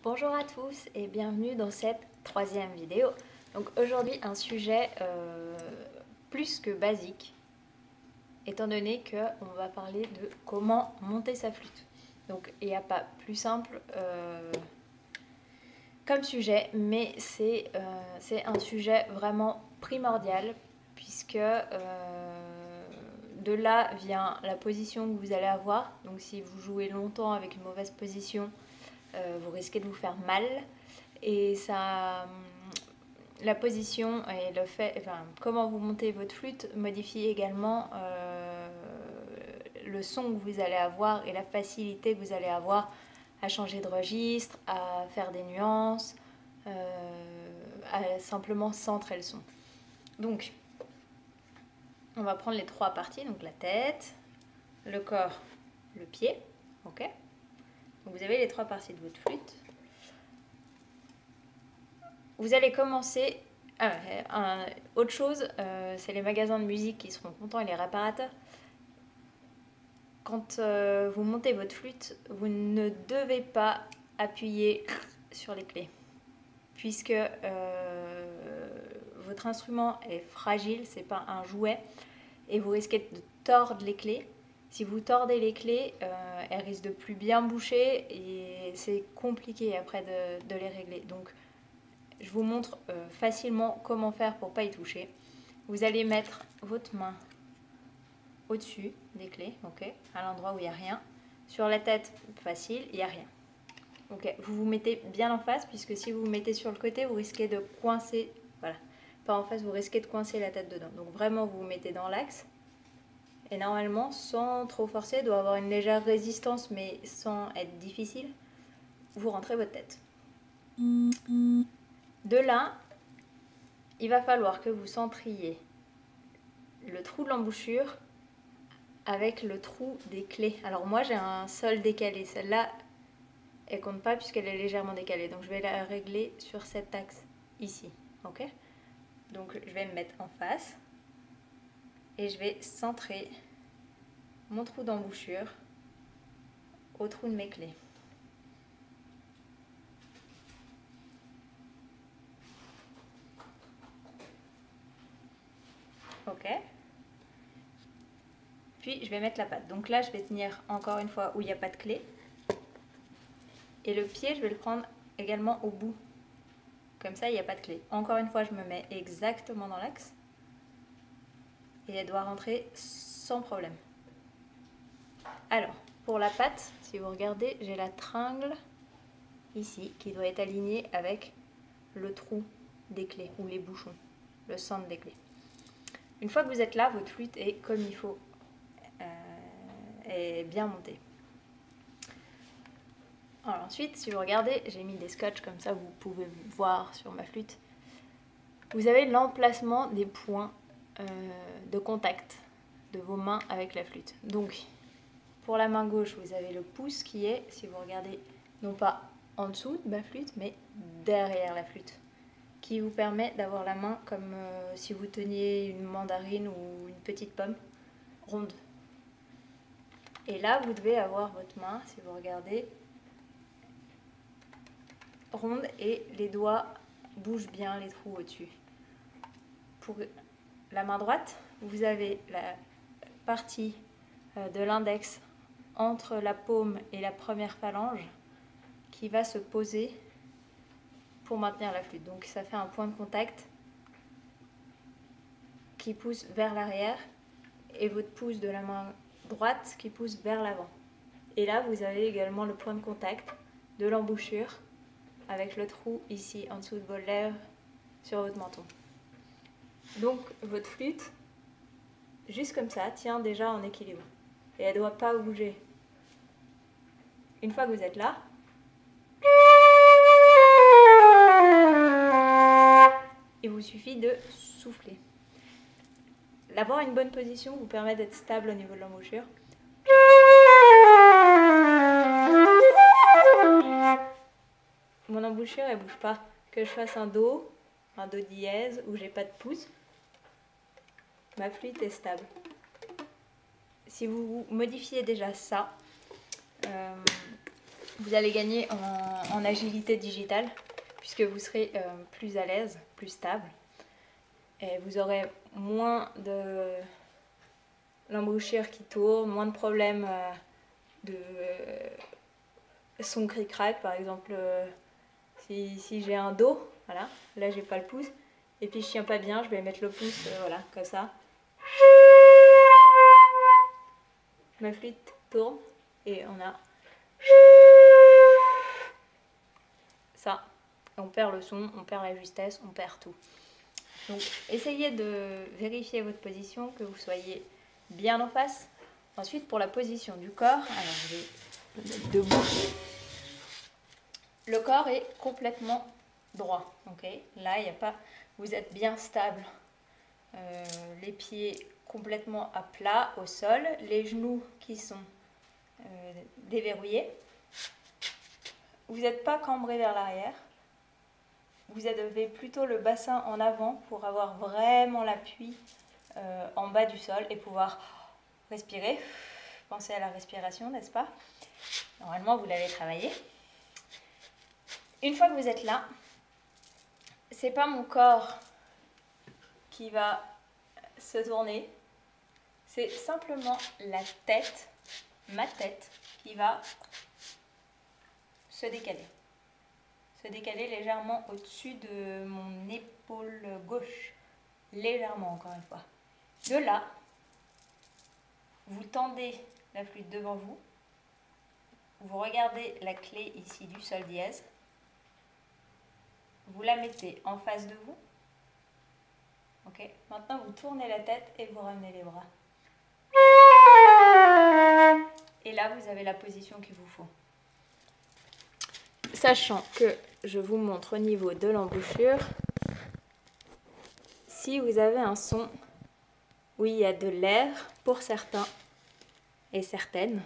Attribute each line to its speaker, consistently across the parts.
Speaker 1: Bonjour à tous et bienvenue dans cette troisième vidéo. Donc aujourd'hui un sujet plus que basique, étant donné qu'on va parler de comment monter sa flûte. Donc il n'y a pas plus simple comme sujet, mais c'est un sujet vraiment primordial puisque de là vient la position que vous allez avoir. Donc si vous jouez longtemps avec une mauvaise position, vous risquez de vous faire mal. Et ça, la position et le fait, enfin, comment vous montez votre flûte modifie également le son que vous allez avoir et la facilité que vous allez avoir à changer de registre, à faire des nuances, à simplement centrer le son. Donc, on va prendre les trois parties, donc la tête, le corps, le pied, ok. Donc vous avez les trois parties de votre flûte. Vous allez commencer... autre chose, c'est les magasins de musique qui seront contents et les réparateurs. Quand vous montez votre flûte, vous ne devez pas appuyer sur les clés. Puisque votre instrument est fragile, c'est pas un jouet, et vous risquez de tordre les clés. Si vous tordez les clés, elles risquent de plus bien boucher et c'est compliqué après de les régler. Donc je vous montre facilement comment faire pour ne pas y toucher. Vous allez mettre votre main au-dessus des clés, ok, à l'endroit où il n'y a rien. Sur la tête, facile, il n'y a rien. Ok, vous vous mettez bien en face, puisque si vous vous mettez sur le côté, vous risquez de coincer, voilà, pas en face, vous risquez de coincer la tête dedans. Donc vraiment, vous vous mettez dans l'axe. Et normalement, sans trop forcer, doit avoir une légère résistance, mais sans être difficile, vous rentrez votre tête. De là, il va falloir que vous centriez le trou de l'embouchure avec le trou des clés. Alors moi j'ai un sol décalé, celle-là elle compte pas puisqu'elle est légèrement décalée, donc je vais la régler sur cet axe ici, ok. Donc je vais me mettre en face et je vais centrer mon trou d'embouchure au trou de mes clés. Ok. Puis je vais mettre la patte. Donc là je vais tenir encore une fois où il n'y a pas de clé. Et le pied je vais le prendre également au bout. Comme ça il n'y a pas de clé. Encore une fois je me mets exactement dans l'axe. Et elle doit rentrer sans problème. Alors, pour la patte, si vous regardez, j'ai la tringle ici qui doit être alignée avec le trou des clés ou les bouchons, le centre des clés. Une fois que vous êtes là, votre flûte est comme il faut, est bien montée. Alors ensuite, si vous regardez, j'ai mis des scotch comme ça, vous pouvez voir sur ma flûte. Vous avez l'emplacement des points de contact de vos mains avec la flûte. Donc, pour la main gauche, vous avez le pouce qui est, si vous regardez, non pas en dessous de ma flûte, mais derrière la flûte, qui vous permet d'avoir la main comme si vous teniez une mandarine ou une petite pomme ronde. Et là, vous devez avoir votre main, si vous regardez, ronde et les doigts bougent bien les trous au-dessus. Pour la main droite, vous avez la partie de l'index entre la paume et la première phalange qui va se poser pour maintenir la flûte. Donc ça fait un point de contact qui pousse vers l'arrière et votre pouce de la main droite qui pousse vers l'avant. Et là vous avez également le point de contact de l'embouchure avec le trou ici en dessous de vos lèvres sur votre menton. Donc votre flûte, juste comme ça, tient déjà en équilibre et elle ne doit pas bouger. Une fois que vous êtes là, il vous suffit de souffler. Avoir une bonne position vous permet d'être stable au niveau de l'embouchure. Mon embouchure elle bouge pas. Que je fasse un do dièse où j'ai pas de pouce, ma flûte est stable. Si vous modifiez déjà ça, Vous allez gagner en agilité digitale puisque vous serez plus à l'aise, plus stable. Et vous aurez moins de l'embouchure qui tourne, moins de problèmes de son cric-crac. Par exemple, si j'ai un dos, voilà, là j'ai pas le pouce, et puis je tiens pas bien, je vais mettre le pouce, voilà, comme ça. Ma flûte tourne et on a ça. On perd le son, on perd la justesse, on perd tout. Donc essayez de vérifier votre position, que vous soyez bien en face. Ensuite, pour la position du corps, alors je vais le mettre debout. Le corps est complètement droit. Okay, là, il n'y a pas, vous êtes bien stable. Les pieds complètement à plat au sol, les genoux qui sont déverrouillés. Vous n'êtes pas cambré vers l'arrière. Vous avez plutôt le bassin en avant pour avoir vraiment l'appui en bas du sol et pouvoir respirer. Pensez à la respiration, n'est-ce pas? Normalement, vous l'avez travaillé. Une fois que vous êtes là, c'est pas mon corps qui va se tourner, c'est simplement la tête, ma tête, qui va se décaler. Se décaler légèrement au-dessus de mon épaule gauche. Légèrement, encore une fois. De là, vous tendez la flûte devant vous. Vous regardez la clé ici du sol dièse. Vous la mettez en face de vous. Ok. Maintenant, vous tournez la tête et vous ramenez les bras. Et là, vous avez la position qu'il vous faut. Sachant que je vous montre au niveau de l'embouchure, si vous avez un son où il y a de l'air pour certains et certaines,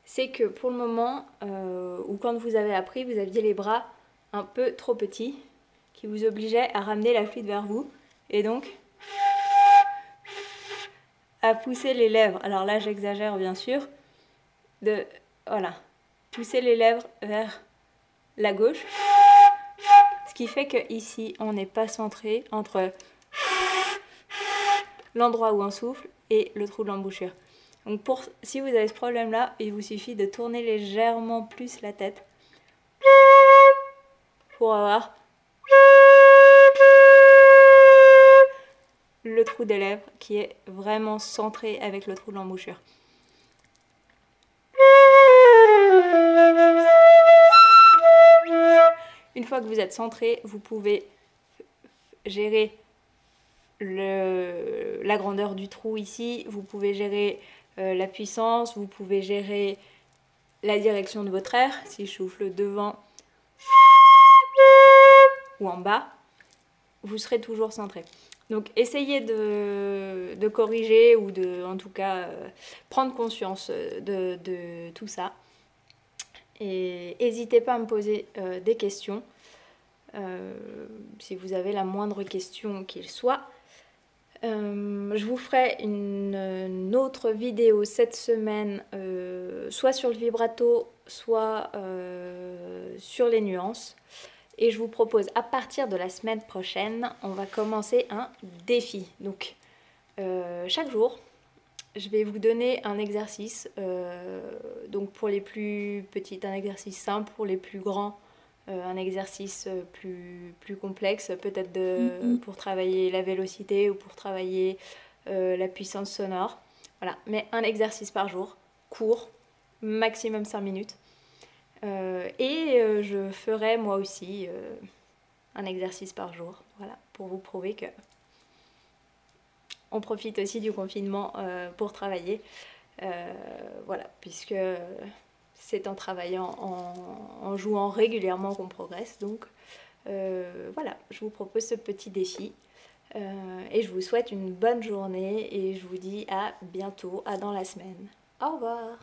Speaker 1: c'est que pour le moment, ou quand vous avez appris, vous aviez les bras un peu trop petits, qui vous obligeaient à ramener la flûte vers vous, et donc à pousser les lèvres. Alors là, j'exagère bien sûr, voilà, pousser les lèvres vers la gauche, ce qui fait que ici on n'est pas centré entre l'endroit où on souffle et le trou de l'embouchure. Donc si vous avez ce problème là, il vous suffit de tourner légèrement plus la tête pour avoir le trou des lèvres qui est vraiment centré avec le trou de l'embouchure. Une fois que vous êtes centré, vous pouvez gérer la grandeur du trou ici, vous pouvez gérer la puissance, vous pouvez gérer la direction de votre air, si je souffle devant ou en bas, vous serez toujours centré. Donc essayez de corriger ou en tout cas prendre conscience de tout ça. Et n'hésitez pas à me poser des questions, si vous avez la moindre question qu'il soit. Je vous ferai une autre vidéo cette semaine, soit sur le vibrato, soit sur les nuances. Et je vous propose, à partir de la semaine prochaine, on va commencer un défi. Donc, chaque jour, je vais vous donner un exercice. Donc, pour les plus petites, un exercice simple. Pour les plus grands, un exercice plus complexe. Peut-être pour travailler la vélocité ou pour travailler la puissance sonore. Voilà, mais un exercice par jour, court, maximum 5 minutes. Je ferai moi aussi un exercice par jour, voilà, pour vous prouver que on profite aussi du confinement pour travailler, voilà, puisque c'est en travaillant, en jouant régulièrement qu'on progresse. Donc voilà, je vous propose ce petit défi et je vous souhaite une bonne journée et je vous dis à bientôt, à dans la semaine. Au revoir.